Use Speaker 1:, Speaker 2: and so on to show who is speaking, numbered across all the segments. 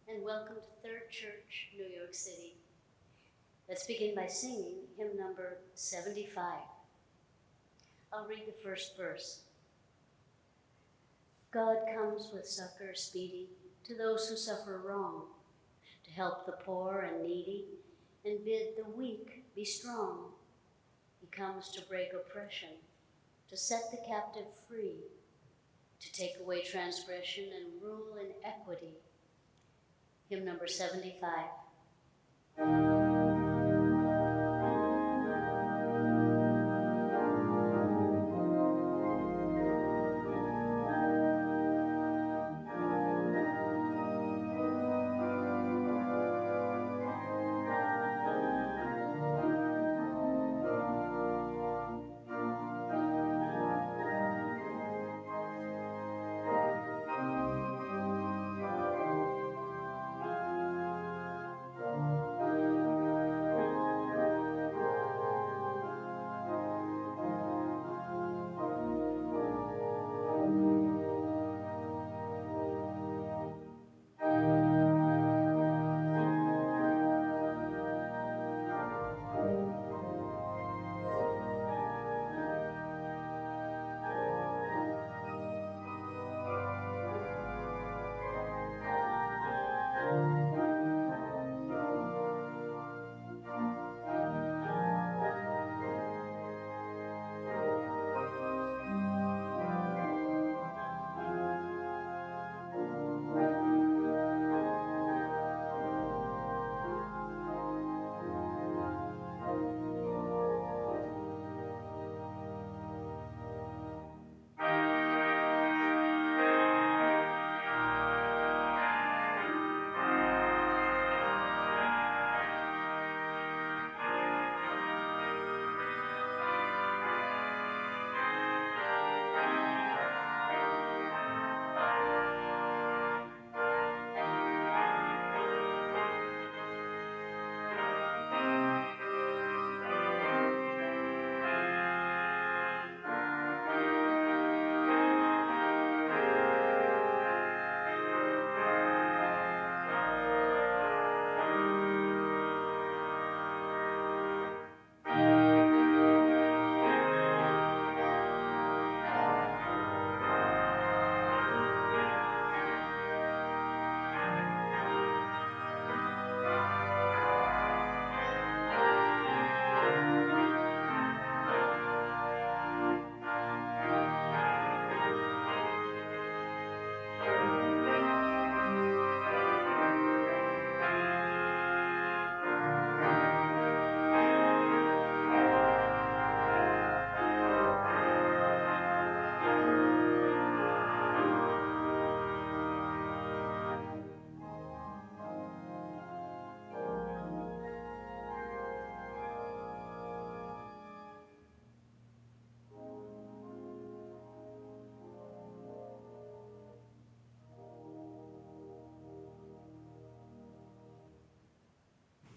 Speaker 1: and welcome to Third Church, New York City. Let's begin by singing hymn number 75. I'll read the first verse. God comes with succor speedy to those who suffer wrong, to help the poor and needy, and bid the weak be strong. He comes to break oppression, to set the captive free, to take away transgression and rule in equity. Hymn number 75.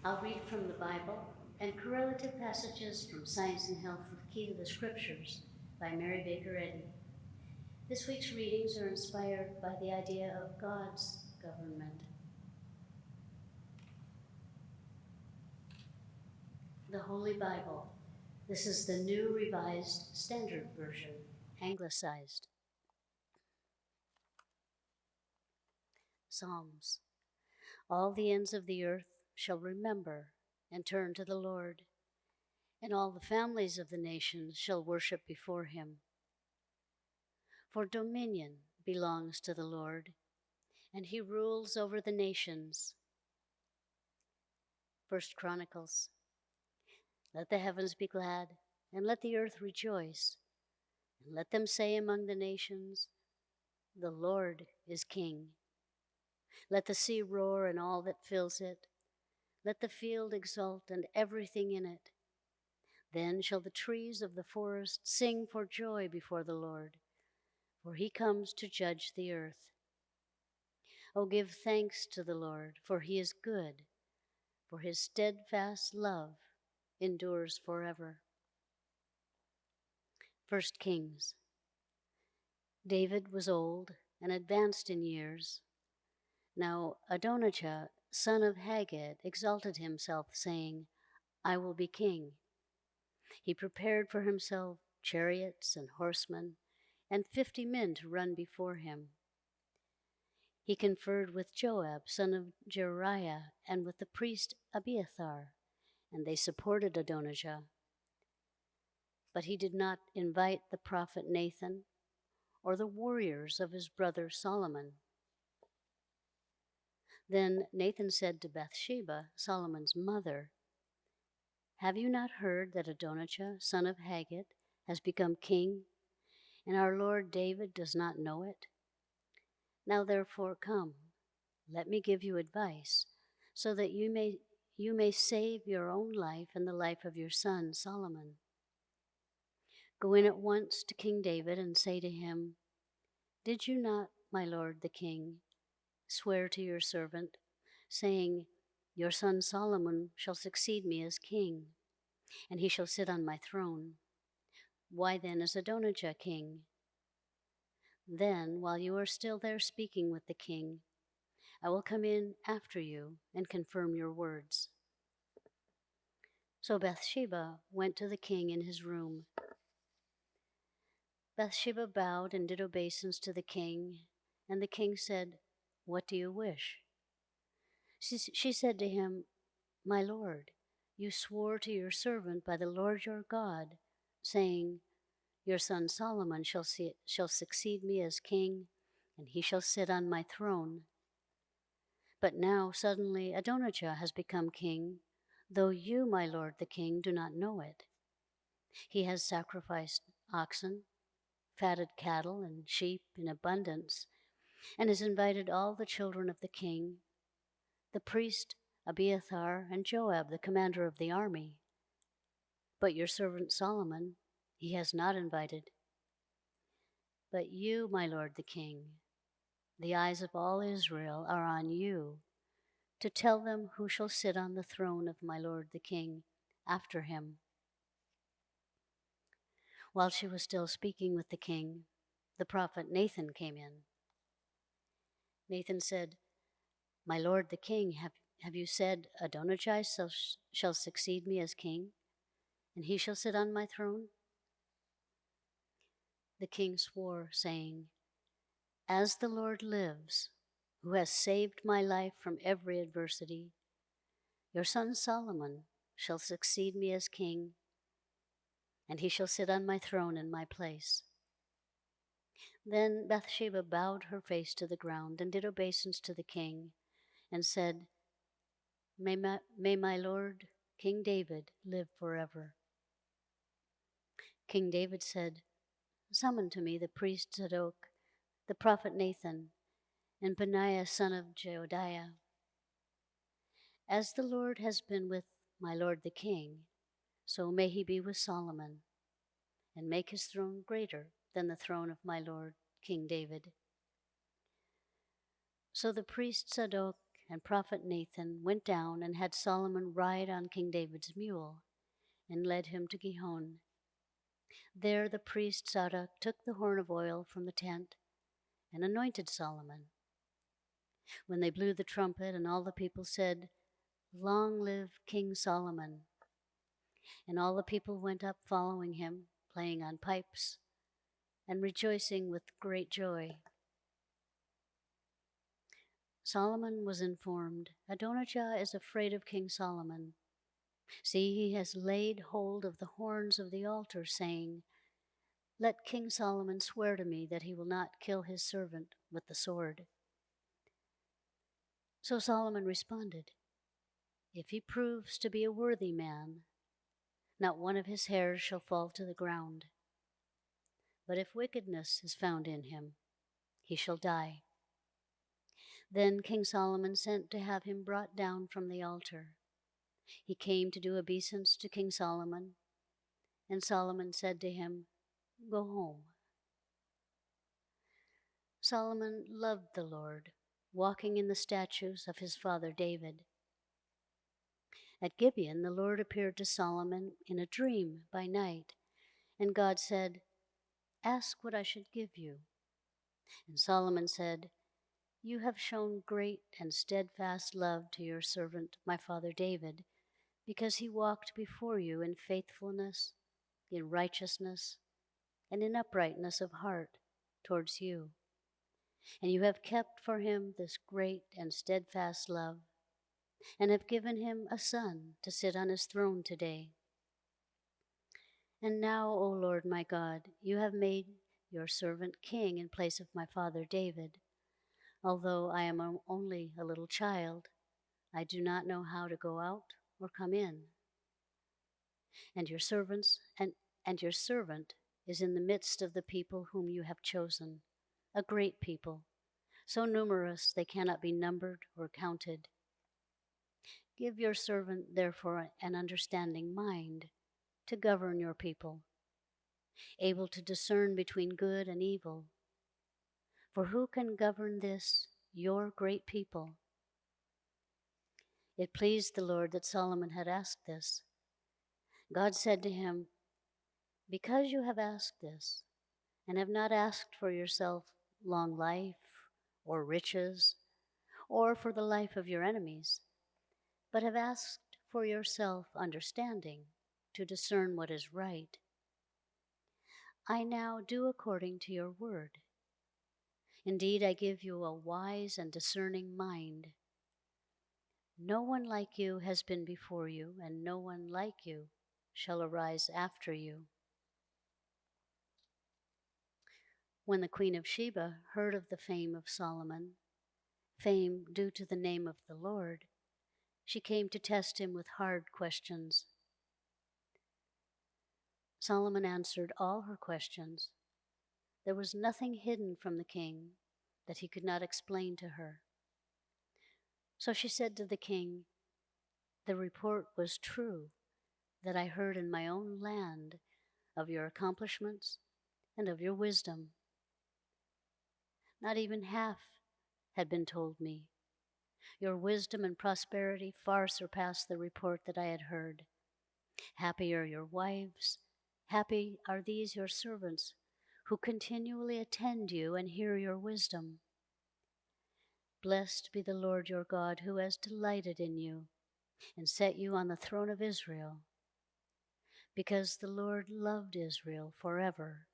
Speaker 1: I'll read from the Bible and correlative passages from Science and Health with Key to the Scriptures by Mary Baker Eddy. This week's readings are inspired by the idea of God's government. The Holy Bible. This is the New Revised Standard Version, anglicized. Psalms. All the ends of the earth shall remember and turn to the Lord, and all the families of the nations shall worship before him. For dominion belongs to the Lord, and he rules over the nations. 1 Chronicles. Let the heavens be glad, and let the earth rejoice, and let them say among the nations, the Lord is King. Let the sea roar and all that fills it. Let the field exult and everything in it. Then shall the trees of the forest sing for joy before the Lord, for he comes to judge the earth. O give thanks to the Lord, for he is good, for his steadfast love endures forever. 1 Kings. David was old and advanced in years. Now Adonijah, son of Haggith, exalted himself, saying, I will be king. He prepared for himself chariots and horsemen, and 50 men to run before him. He conferred with Joab, son of Jeruiah, and with the priest Abiathar, and they supported Adonijah. But he did not invite the prophet Nathan or the warriors of his brother Solomon. Then Nathan said to Bathsheba, Solomon's mother, Have you not heard that Adonijah, son of Haggith, has become king, and our Lord David does not know it? Now therefore come, let me give you advice, so that you may save your own life and the life of your son Solomon. Go in at once to King David and say to him, Did you not, my lord the king, swear to your servant, saying, Your son Solomon shall succeed me as king, and he shall sit on my throne? Why then is Adonijah king? Then, while you are still there speaking with the king, I will come in after you and confirm your words. So Bathsheba went to the king in his room. Bathsheba bowed and did obeisance to the king, and the king said, What do you wish? She said to him, My lord, you swore to your servant by the Lord your God, saying, Your son Solomon shall succeed me as king, and he shall sit on my throne. But now suddenly Adonijah has become king, though you, my lord the king, do not know it. He has sacrificed oxen, fatted cattle, and sheep in abundance, and has invited all the children of the king, the priest Abiathar, and Joab, the commander of the army. But your servant Solomon he has not invited. But you, my lord the king, the eyes of all Israel are on you, to tell them who shall sit on the throne of my lord the king after him. While she was still speaking with the king, the prophet Nathan came in. Nathan said, My lord the king, have you said, Adonijah shall succeed me as king, and he shall sit on my throne? The king swore, saying, As the Lord lives, who has saved my life from every adversity, your son Solomon shall succeed me as king, and he shall sit on my throne in my place. Then Bathsheba bowed her face to the ground and did obeisance to the king, and said, May my lord, King David, live forever. King David said, Summon to me the priest Zadok, the prophet Nathan, and Benaiah son of Jehoiada. As the Lord has been with my lord the king, so may he be with Solomon, and make his throne greater than the throne of my lord King David. So the priest Zadok and prophet Nathan went down and had Solomon ride on King David's mule, and led him to Gihon. There the priest Zadok took the horn of oil from the tent and anointed Solomon. When they blew the trumpet, and all the people said, Long live King Solomon! And all the people went up following him, playing on pipes, and rejoicing with great joy. Solomon was informed, Adonijah is afraid of King Solomon. See, he has laid hold of the horns of the altar, saying, Let King Solomon swear to me that he will not kill his servant with the sword. So Solomon responded, If he proves to be a worthy man, not one of his hairs shall fall to the ground. But if wickedness is found in him, he shall die. Then King Solomon sent to have him brought down from the altar. He came to do obeisance to King Solomon, and Solomon said to him, Go home. Solomon loved the Lord, walking in the statutes of his father David. At Gibeon, the Lord appeared to Solomon in a dream by night, and God said, Ask what I should give you. And Solomon said, You have shown great and steadfast love to your servant, my father David, because he walked before you in faithfulness, in righteousness, and in uprightness of heart towards you. And you have kept for him this great and steadfast love, and have given him a son to sit on his throne today. And now, O Lord my God, you have made your servant king in place of my father David. Although I am only a little child, I do not know how to go out or come in. And your your servant is in the midst of the people whom you have chosen, a great people, so numerous they cannot be numbered or counted. Give your servant, therefore, an understanding mind to govern your people, able to discern between good and evil. For who can govern this, your great people? It pleased the Lord that Solomon had asked this. God said to him, because you have asked this, and have not asked for yourself long life or riches, or for the life of your enemies, but have asked for yourself understanding to discern what is right, I now do according to your word. Indeed, I give you a wise and discerning mind. No one like you has been before you, and no one like you shall arise after you. When the Queen of Sheba heard of the fame of Solomon, fame due to the name of the Lord, she came to test him with hard questions. Solomon answered all her questions. There was nothing hidden from the king that he could not explain to her. So she said to the king, the report was true that I heard in my own land of your accomplishments and of your wisdom. Not even half had been told me. Your wisdom and prosperity far surpassed the report that I had heard. Happy are your wives, happy are these your servants, who continually attend you and hear your wisdom. Blessed be the Lord your God, who has delighted in you and set you on the throne of Israel. Because the Lord loved Israel forever,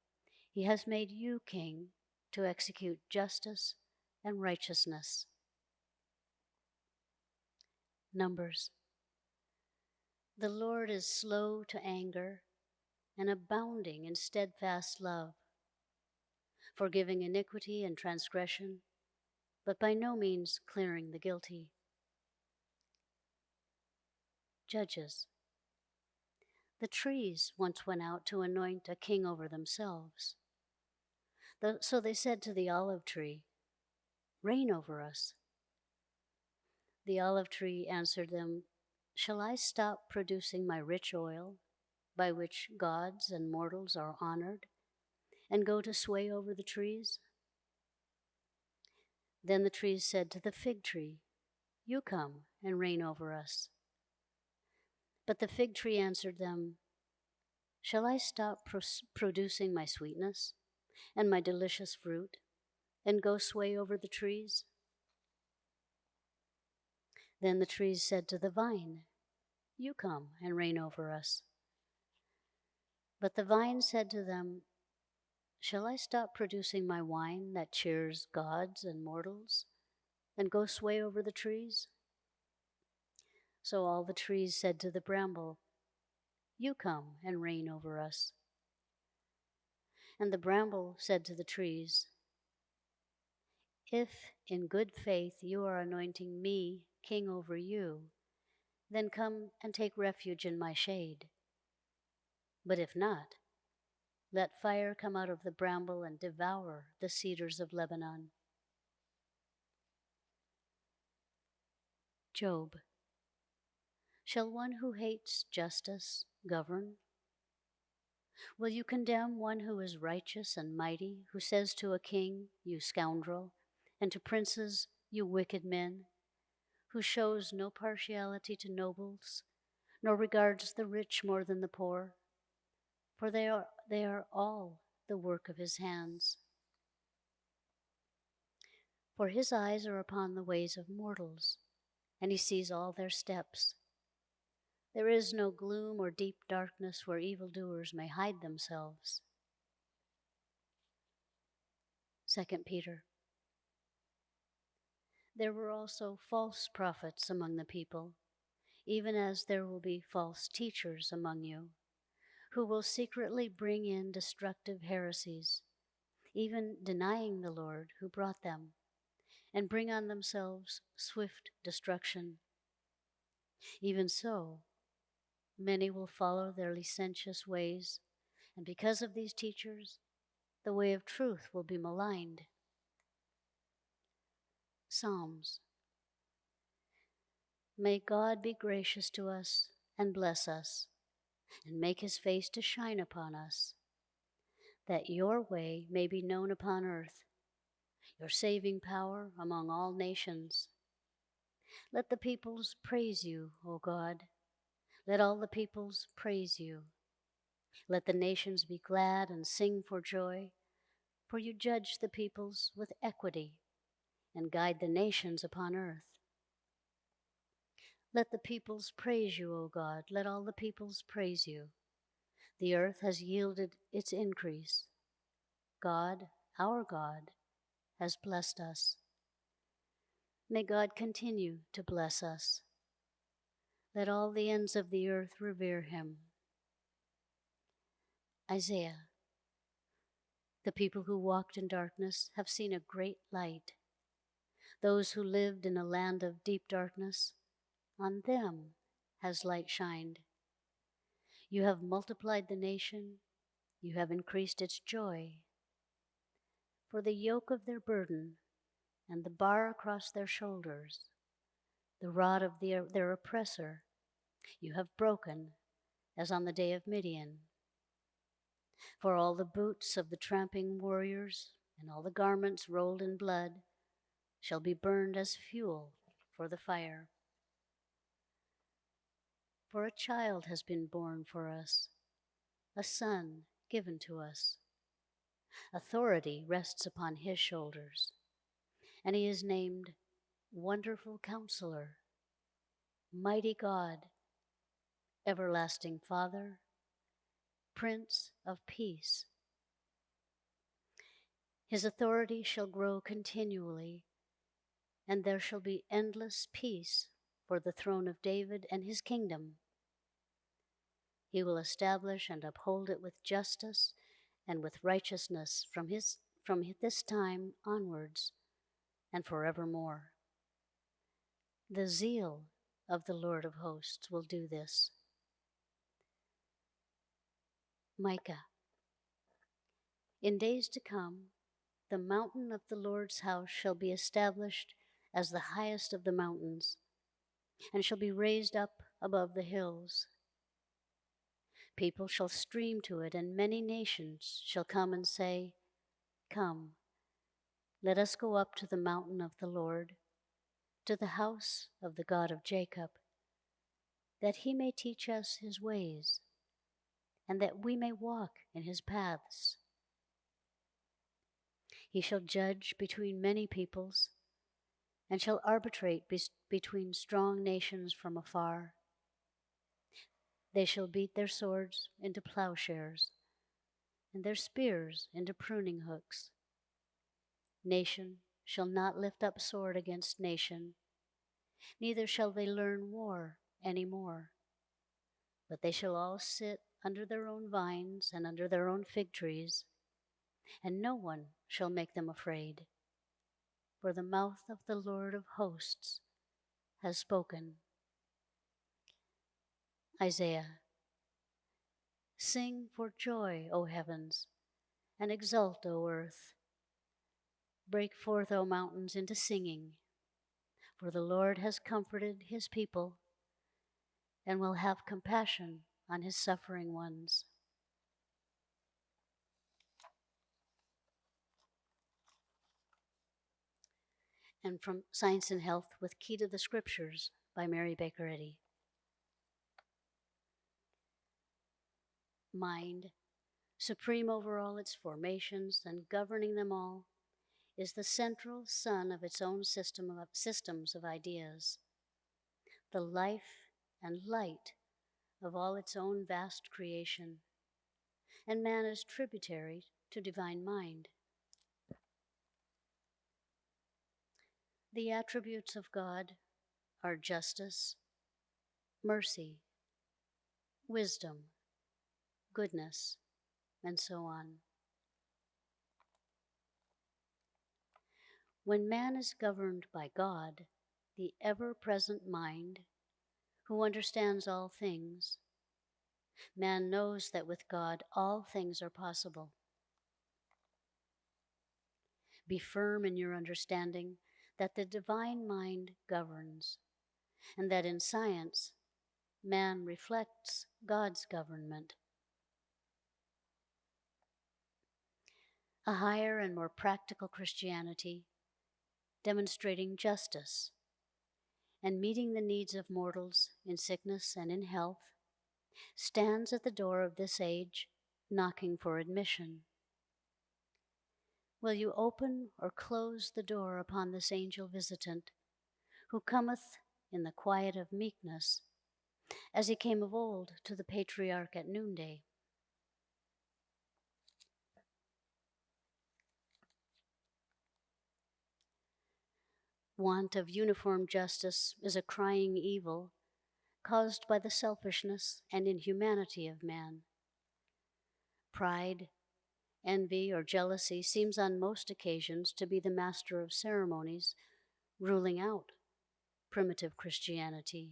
Speaker 1: he has made you king to execute justice and righteousness. Numbers. The Lord is slow to anger and abounding in steadfast love, forgiving iniquity and transgression, but by no means clearing the guilty. Judges. The trees once went out to anoint a king over themselves. So they said to the olive tree, reign over us. The olive tree answered them, shall I stop producing my rich oil, by which gods and mortals are honored, and go to sway over the trees? Then the trees said to the fig tree, you come and reign over us. But the fig tree answered them, shall I stop producing my sweetness and my delicious fruit, and go sway over the trees? Then the trees said to the vine, you come and reign over us. But the vine said to them, shall I stop producing my wine that cheers gods and mortals, and go sway over the trees? So all the trees said to the bramble, you come and reign over us. And the bramble said to the trees, if in good faith you are anointing me king over you, then come and take refuge in my shade. But if not, let fire come out of the bramble and devour the cedars of Lebanon. Job. Shall one who hates justice govern? Will you condemn one who is righteous and mighty, who says to a king, you scoundrel, and to princes, you wicked men, who shows no partiality to nobles, nor regards the rich more than the poor? For they are all the work of his hands. For his eyes are upon the ways of mortals, and he sees all their steps. There is no gloom or deep darkness where evildoers may hide themselves. 2 Peter. There were also false prophets among the people, even as there will be false teachers among you, who will secretly bring in destructive heresies, even denying the Lord who brought them, and bring on themselves swift destruction. Even so, many will follow their licentious ways, and because of these teachers, the way of truth will be maligned. Psalms. May God be gracious to us and bless us, and make his face to shine upon us, that your way may be known upon earth, your saving power among all nations. Let the peoples praise you, O God. Let all the peoples praise you. Let the nations be glad and sing for joy, for you judge the peoples with equity and guide the nations upon earth. Let the peoples praise you, O God. Let all the peoples praise you. The earth has yielded its increase. God, our God, has blessed us. May God continue to bless us. Let all the ends of the earth revere him. Isaiah. The people who walked in darkness have seen a great light. Those who lived in a land of deep darkness, on them has light shined. You have multiplied the nation, you have increased its joy. For the yoke of their burden and the bar across their shoulders, the rod of their oppressor, you have broken, as on the day of Midian. For all the boots of the tramping warriors and all the garments rolled in blood shall be burned as fuel for the fire. For a child has been born for us, a son given to us. Authority rests upon his shoulders, and he is named Wonderful Counselor, Mighty God, Everlasting Father, Prince of Peace. His authority shall grow continually, and there shall be endless peace for the throne of David and his kingdom. He will establish and uphold it with justice and with righteousness from this time onwards and forevermore. The zeal of the Lord of hosts will do this. Micah. In days to come, the mountain of the Lord's house shall be established as the highest of the mountains, and shall be raised up above the hills. People shall stream to it, and many nations shall come and say, Come, let us go up to the mountain of the Lord, to the house of the God of Jacob, that he may teach us his ways, and that we may walk in his paths. He shall judge between many peoples, and shall arbitrate between strong nations from afar. They shall beat their swords into plowshares, and their spears into pruning hooks. Nation shall not lift up sword against nation, neither shall they learn war any more. But they shall all sit under their own vines and under their own fig trees, and no one shall make them afraid. For the mouth of the Lord of hosts has spoken. Isaiah. Sing for joy, O heavens, and exult, O earth. Break forth, O mountains, into singing, for the Lord has comforted his people and will have compassion on his suffering ones. And from Science and Health with Key to the Scriptures by Mary Baker Eddy. Mind, supreme over all its formations and governing them all, is the central sun of its own systems of ideas, the life and light of all its own vast creation, and man is tributary to divine mind. The attributes of God are justice, mercy, wisdom, goodness, and so on. When man is governed by God, the ever-present mind, who understands all things, man knows that with God all things are possible. Be firm in your understanding that the divine mind governs, and that in science, man reflects God's government. A higher and more practical Christianity, demonstrating justice and meeting the needs of mortals in sickness and in health, stands at the door of this age, knocking for admission. Will you open or close the door upon this angel visitant, who cometh in the quiet of meekness, as he came of old to the patriarch at noonday? Want of uniform justice is a crying evil caused by the selfishness and inhumanity of man. Pride, envy, or jealousy seems on most occasions to be the master of ceremonies, ruling out primitive Christianity.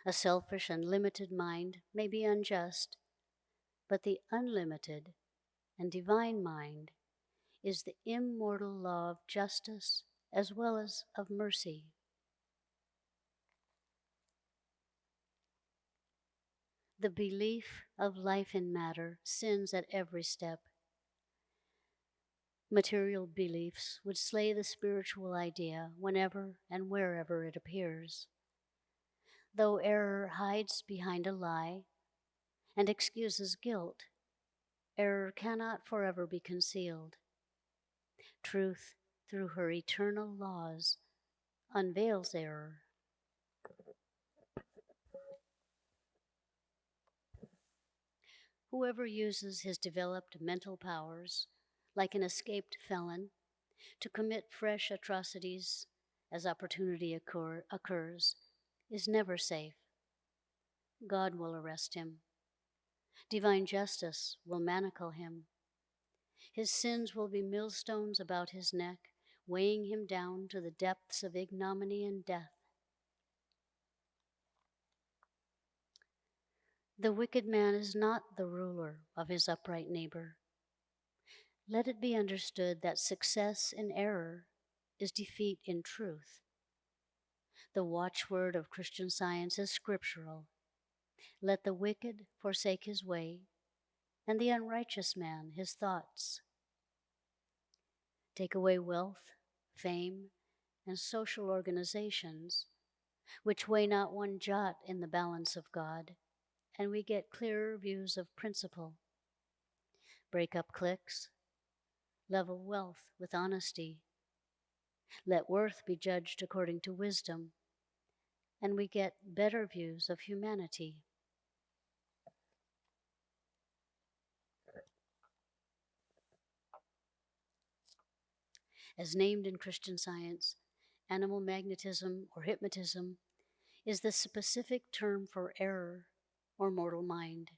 Speaker 1: A selfish and limited mind may be unjust, but the unlimited and divine mind is the immortal law of justice as well as of mercy. The belief of life in matter sins at every step. Material beliefs would slay the spiritual idea whenever and wherever it appears. Though error hides behind a lie and excuses guilt, error cannot forever be concealed. Truth, through her eternal laws, unveils error. Whoever uses his developed mental powers, like an escaped felon, to commit fresh atrocities as opportunity occurs, is never safe. God will arrest him. Divine justice will manacle him. His sins will be millstones about his neck, weighing him down to the depths of ignominy and death. The wicked man is not the ruler of his upright neighbor. Let it be understood that success in error is defeat in truth. The watchword of Christian Science is scriptural. Let the wicked forsake his way, and the unrighteous man his thoughts. Take away wealth, fame, and social organizations, which weigh not one jot in the balance of God, and we get clearer views of principle. Break up cliques, level wealth with honesty. Let worth be judged according to wisdom, and we get better views of humanity. As named in Christian Science, animal magnetism or hypnotism is the specific term for error or mortal mind.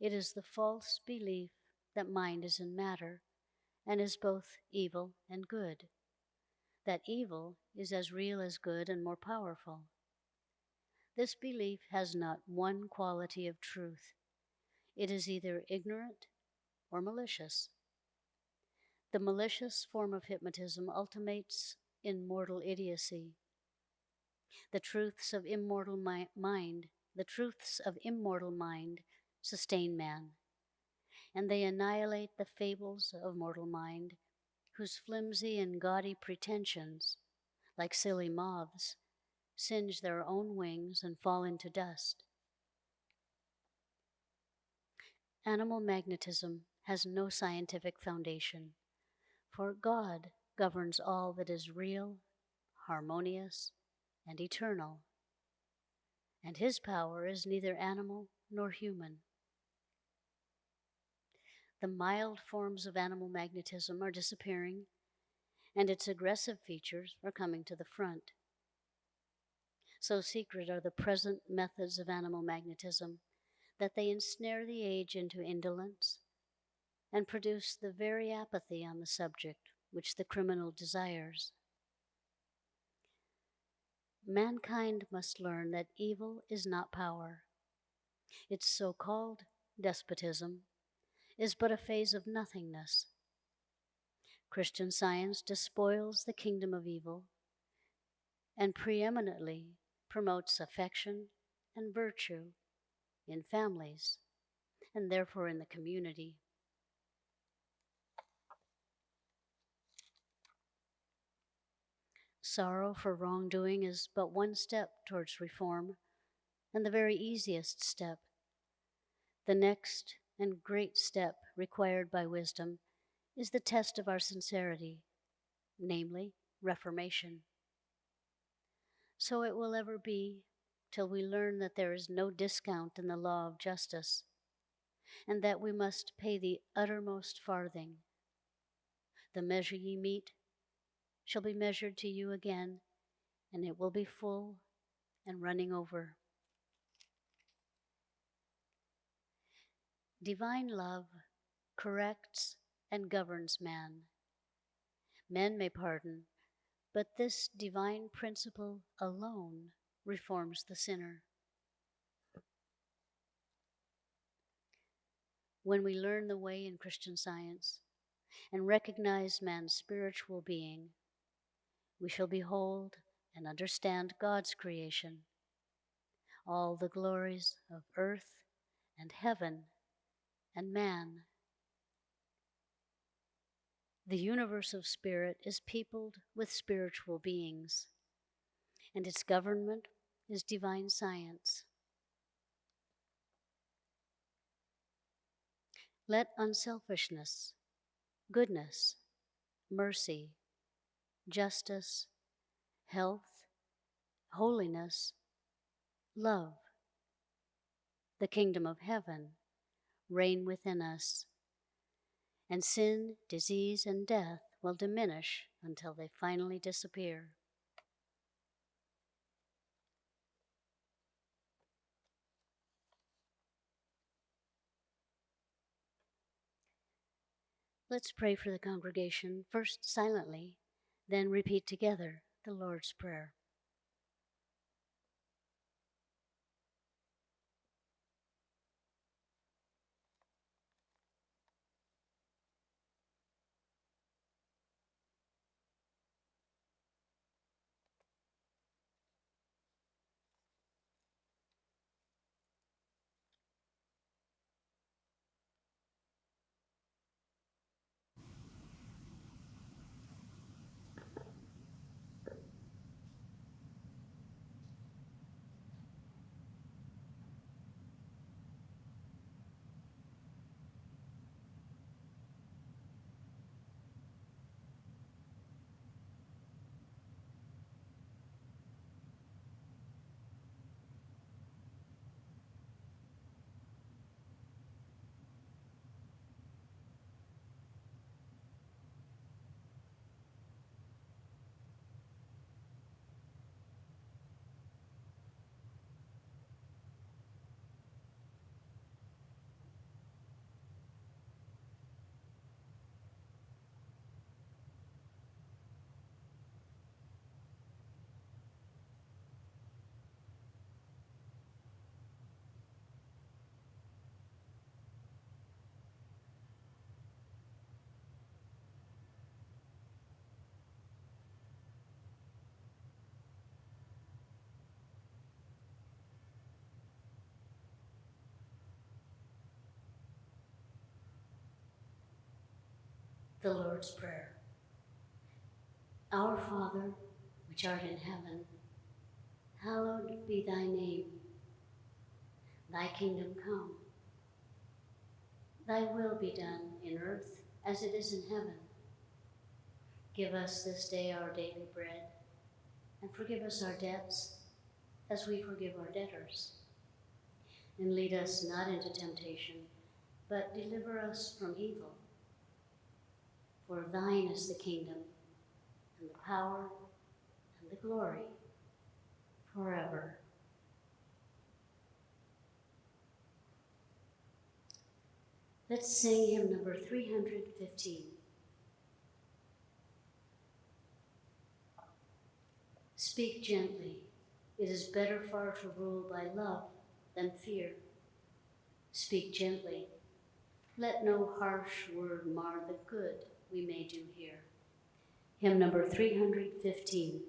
Speaker 1: It is the false belief that mind is in matter and is both evil and good, that evil is as real as good and more powerful. This belief has not one quality of truth. It is either ignorant or malicious. The malicious form of hypnotism ultimates in mortal idiocy. The truths of immortal mind sustain man, and they annihilate the fables of mortal mind, whose flimsy and gaudy pretensions, like silly moths, singe their own wings and fall into dust. Animal magnetism has no scientific foundation, for God governs all that is real, harmonious, and eternal, and his power is neither animal nor human. The mild forms of animal magnetism are disappearing, and its aggressive features are coming to the front. So secret are the present methods of animal magnetism that they ensnare the age into indolence and produce the very apathy on the subject which the criminal desires. Mankind must learn that evil is not power. Its so-called despotism is but a phase of nothingness. Christian Science despoils the kingdom of evil and preeminently promotes affection and virtue in families and therefore in the community. Sorrow for wrongdoing is but one step towards reform, and the very easiest step. The next and great step required by wisdom is the test of our sincerity, namely, reformation. So it will ever be till we learn that there is no discount in the law of justice, and that we must pay the uttermost farthing. The measure ye mete shall be measured to you again, and it will be full and running over. Divine love corrects and governs man. Men may pardon, but this divine principle alone reforms the sinner. When we learn the way in Christian Science and recognize man's spiritual being, we shall behold and understand God's creation, all the glories of earth and heaven and man. The universe of spirit is peopled with spiritual beings, and its government is divine science. Let unselfishness, goodness, mercy, justice, health, holiness, love, the kingdom of heaven, reign within us, and sin, disease, and death will diminish until they finally disappear. Let's pray for the congregation, first silently, then repeat together the Lord's Prayer. The Lord's Prayer. Our Father, which art in heaven, hallowed be thy name. Thy kingdom come. Thy will be done in earth as it is in heaven. Give us this day our daily bread, and forgive us our debts as we forgive our debtors. And lead us not into temptation, but deliver us from evil. For thine is the kingdom, and the power, and the glory, forever. Let's sing hymn number 315. Speak gently. It is better far to rule by love than fear. Speak gently. Let no harsh word mar the good we may do here. Hymn number 315.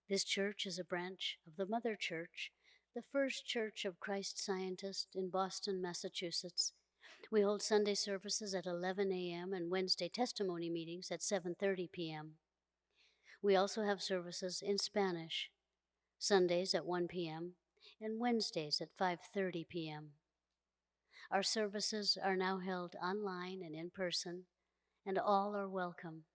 Speaker 1: This church is a branch of the Mother Church, the First Church of Christ Scientist in Boston, Massachusetts. We hold Sunday services at 11 a.m. and Wednesday testimony meetings at 7:30 p.m. We also have services in Spanish, Sundays at 1 p.m. and Wednesdays at 5:30 p.m. Our services are now held online and in person, and all are welcome.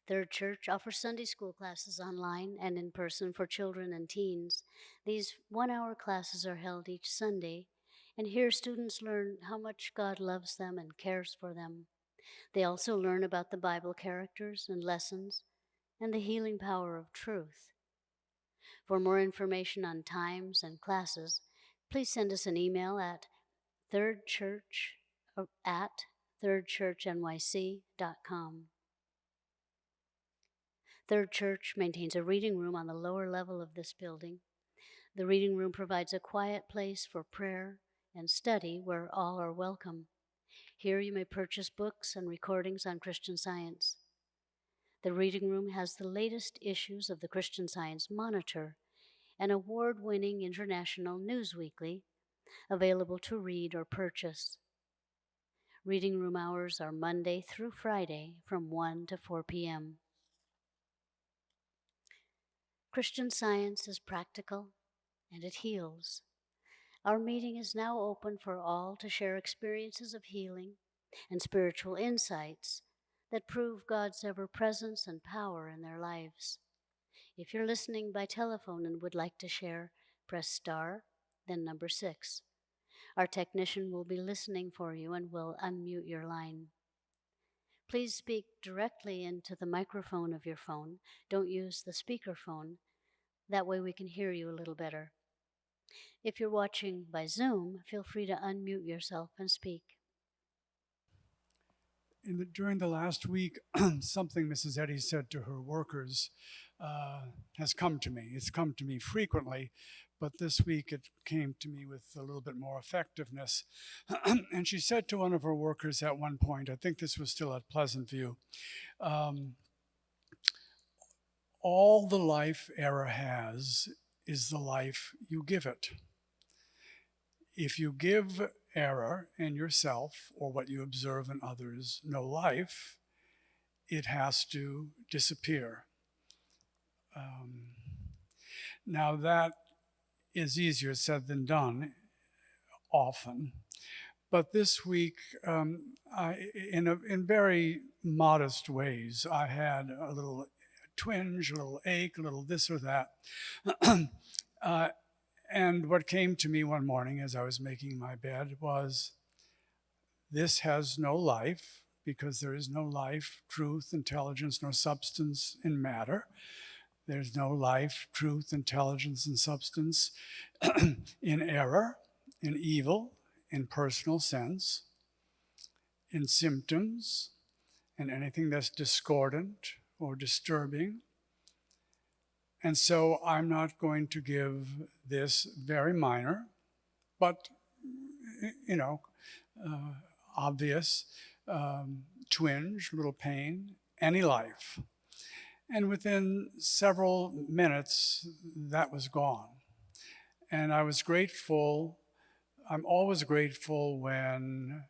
Speaker 1: Third Church offers Sunday school classes online and in person for children and teens. These 1-hour classes are held each Sunday, and here students learn how much God loves them and cares for them. They also learn about the Bible characters and lessons and the healing power of truth. For more information on times and classes, please send us an email at thirdchurch@thirdchurchnyc.com. Third Church maintains a reading room on the lower level of this building. The reading room provides a quiet place for prayer and study where all are welcome. Here you may purchase books and recordings on Christian Science. The reading room has the latest issues of the Christian Science Monitor, an award-winning international news weekly, available to read or purchase. Reading room hours are Monday through Friday from 1 to 4 p.m. Christian Science is practical and it heals. Our meeting is now open for all to share experiences of healing and spiritual insights that prove God's ever-presence and power in their lives. If you're listening by telephone and would like to share, press star, then number 6. Our technician will be listening for you and will unmute your line. Please speak directly into the microphone of your phone. Don't use the speakerphone. That way we can hear you a little better. If you're watching by Zoom, feel free to unmute yourself and speak.
Speaker 2: During the last week, something Mrs. Eddy said to her workers has come to me. It's come to me frequently, but this week it came to me with a little bit more effectiveness. And she said to one of her workers at one point, I think this was still at Pleasant View, all the life error has is the life you give it. If you give error in yourself or what you observe in others no life, it has to disappear. Now, that is easier said than done often. But this week, in very modest ways, I had a little twinge, a little ache, a little this or that. And what came to me one morning as I was making my bed was, this has no life, because there is no life, truth, intelligence, nor substance in matter. There's no life, truth, intelligence, and substance in error, in evil, in personal sense, in symptoms, in anything that's discordant or disturbing. And so I'm not going to give this very minor, but, obvious twinge, little pain, any life. And within several minutes, that was gone. And I was grateful. I'm always grateful when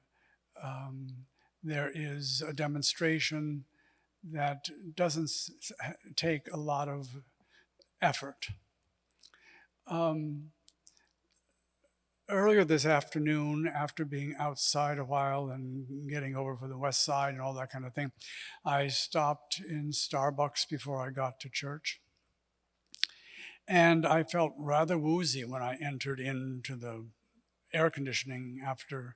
Speaker 2: there is a demonstration that doesn't take a lot of effort. Earlier this afternoon, after being outside a while and getting over for the west side and all that kind of thing, I stopped in Starbucks before I got to church. And I felt rather woozy when I entered into the air conditioning after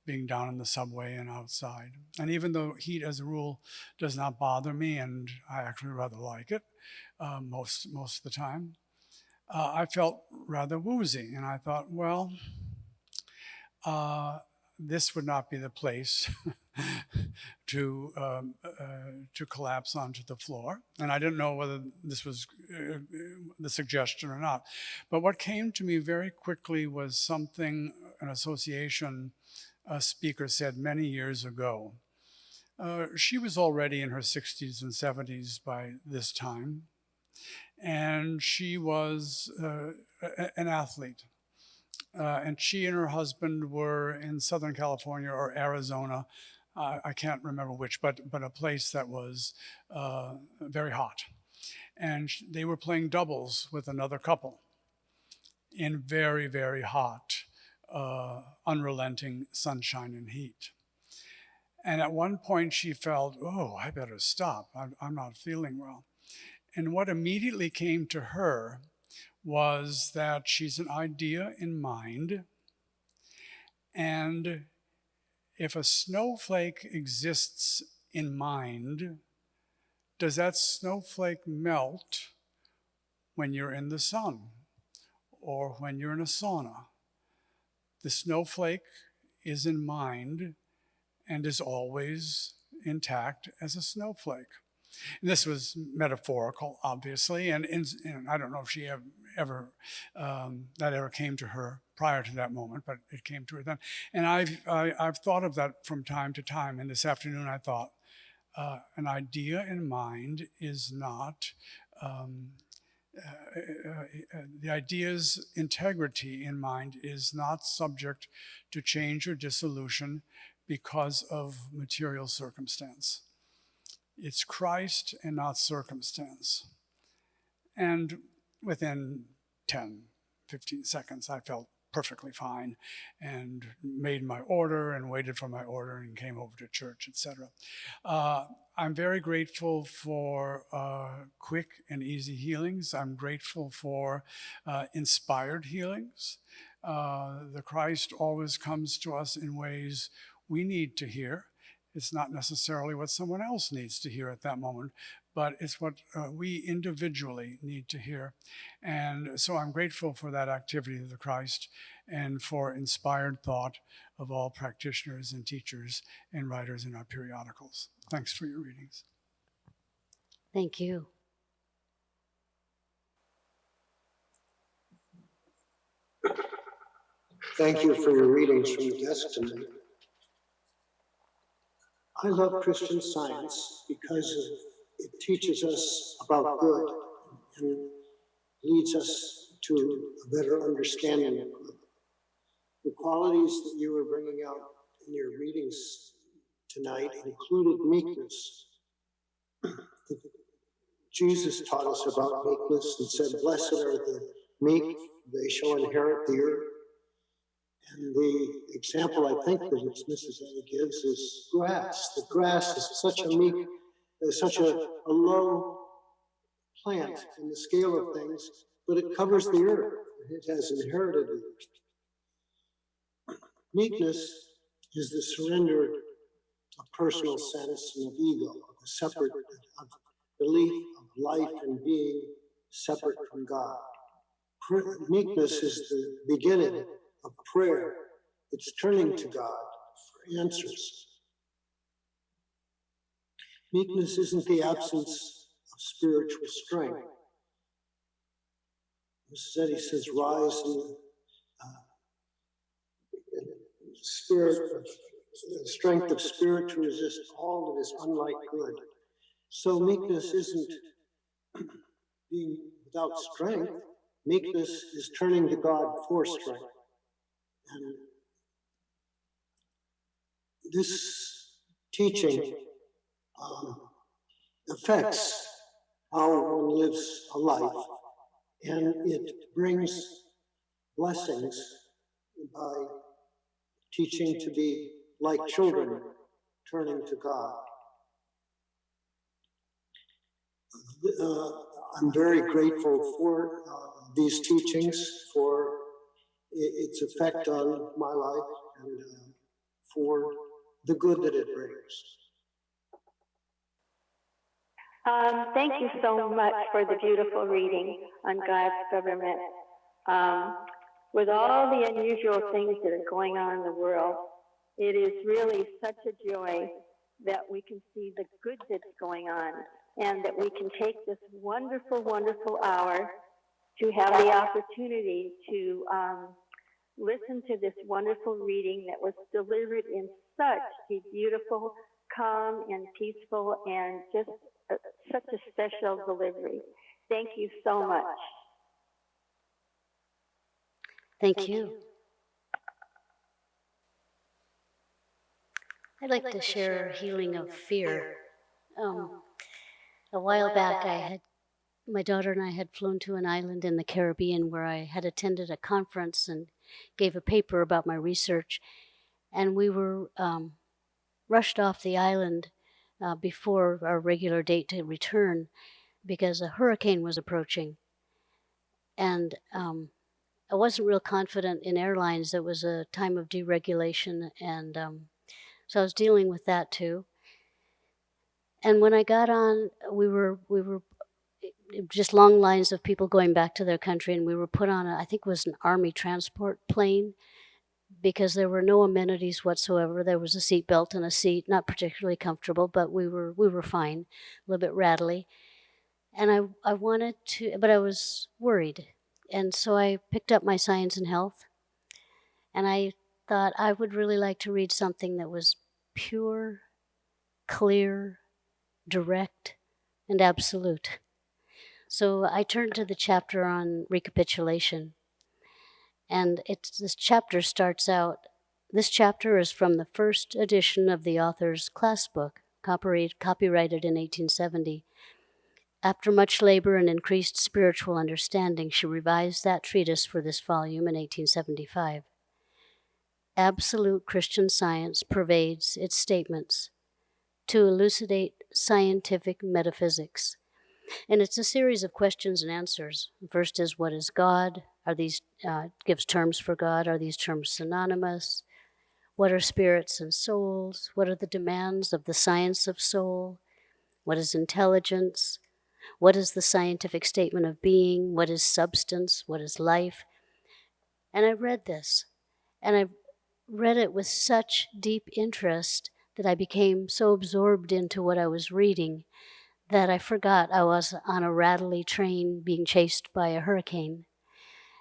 Speaker 2: being down in the subway and outside. And even though heat as a rule does not bother me, and I actually rather like it most of the time, I felt rather woozy. And I thought, well, this would not be the place to collapse onto the floor. And I didn't know whether this was the suggestion or not. But what came to me very quickly was something, an association a speaker said many years ago. She was already in her 60s and 70s by this time. And she was an athlete. And she and her husband were in Southern California or Arizona. I can't remember which, but a place that was very hot. And they were playing doubles with another couple in very, very hot, unrelenting sunshine and heat. And at one point she felt, oh, I better stop. I'm not feeling well. And what immediately came to her was that she's an idea in mind. And if a snowflake exists in mind, does that snowflake melt when you're in the sun or when you're in a sauna? The snowflake is in mind and is always intact as a snowflake. And this was metaphorical, obviously, and I don't know if she ever that ever came to her prior to that moment, but it came to her then. And I've thought of that from time to time. And this afternoon, I thought an idea in mind is not. The idea's integrity in mind is not subject to change or dissolution because of material circumstance. It's Christ and not circumstance. And within 10, 15 seconds, I felt perfectly fine and made my order and waited for my order and came over to church, etc. I'm very grateful for quick and easy healings. I'm grateful for inspired healings. The Christ always comes to us in ways we need to hear. It's not necessarily what someone else needs to hear at that moment, but it's what we individually need to hear. And so I'm grateful for that activity of the Christ and for inspired thought of all practitioners and teachers and writers in our periodicals. Thanks for your readings.
Speaker 1: Thank you.
Speaker 3: Thank you for your readings from the desk tonight. I love Christian Science because it teaches us about good and leads us to a better understanding of good. The qualities that you were bringing out in your readings tonight included meekness. Jesus taught us about meekness and said, "Blessed are the meek, they shall inherit the earth." And the example I think that Mrs. Eddy gives is grass. The grass is such a low plant in the scale of things, but it covers the earth. It has inherited the earth. Meekness is the surrender of personal sense and of ego, of a separate of belief of life and being separate from God. Meekness is the beginning of prayer. It's turning to God for answers. Meekness isn't the absence of spiritual strength. Mrs. Eddy says, rise in the strength of spirit to resist all that is unlike good. So meekness isn't being without strength. Meekness is turning to God for strength. And this teaching affects how one lives a life, and it brings blessings by teaching to be like children, turning to God. I'm very grateful for these teachings, for its effect on my life, and for the good that it brings.
Speaker 4: Thank you so much for the beautiful reading on God's government. With all the unusual things that are going on in the world, it is really such a joy that we can see the good that's going on, and that we can take this wonderful, wonderful hour to have the opportunity to listen to this wonderful reading that was delivered in such a beautiful, calm, and peaceful, and just such a special delivery. Thank you so much.
Speaker 1: Thank you. I'd like to share healing of fear. A while back, my daughter and I had flown to an island in the Caribbean where I had attended a conference and gave a paper about my research. And we were rushed off the island before our regular date to return because a hurricane was approaching. And I wasn't real confident in airlines. It was a time of deregulation, and so I was dealing with that too. And when I got on, we were just long lines of people going back to their country, and we were put on I think it was an Army transport plane, because there were no amenities whatsoever. There was a seat belt and a seat, not particularly comfortable, but we were fine, a little bit rattly. And I wanted to, but I was worried. And so I picked up my Science and Health, and I thought I would really like to read something that was pure, clear, direct, and absolute. So I turned to the chapter on recapitulation. And this chapter starts out, this chapter is from the first edition of the author's class book, copyrighted in 1870. After much labor and increased spiritual understanding, she revised that treatise for this volume in 1875. Absolute Christian science pervades its statements to elucidate scientific metaphysics. And it's a series of questions and answers. The first is, what is God? Are these, gives terms for God. Are these terms synonymous? What are spirits and souls? What are the demands of the science of soul? What is intelligence? What is the scientific statement of being? What is substance? What is life? And I read this, and I read it with such deep interest that I became so absorbed into what I was reading that I forgot I was on a rattly train being chased by a hurricane.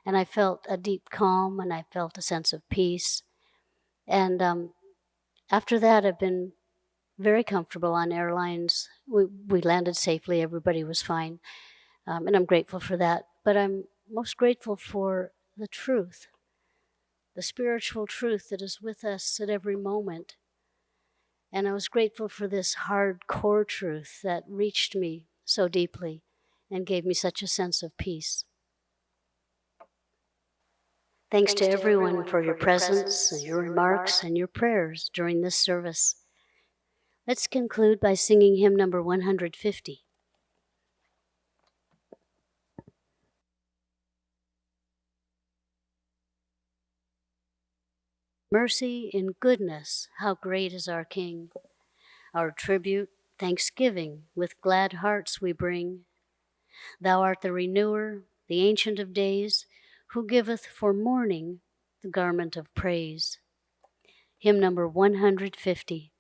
Speaker 1: And I felt a deep calm, and I felt a sense of peace. And after that, I've been very comfortable on airlines. We landed safely, everybody was fine, and I'm grateful for that. But I'm most grateful for the truth, the spiritual truth that is with us at every moment. And I was grateful for this hardcore truth that reached me so deeply and gave me such a sense of peace. Thanks to everyone for your presence and your remarks and your prayers during this service. Let's conclude by singing hymn number 150. Mercy and goodness, how great is our King. Our tribute, thanksgiving, with glad hearts we bring. Thou art the renewer, the ancient of days, who giveth for mourning the garment of praise. Hymn number 150.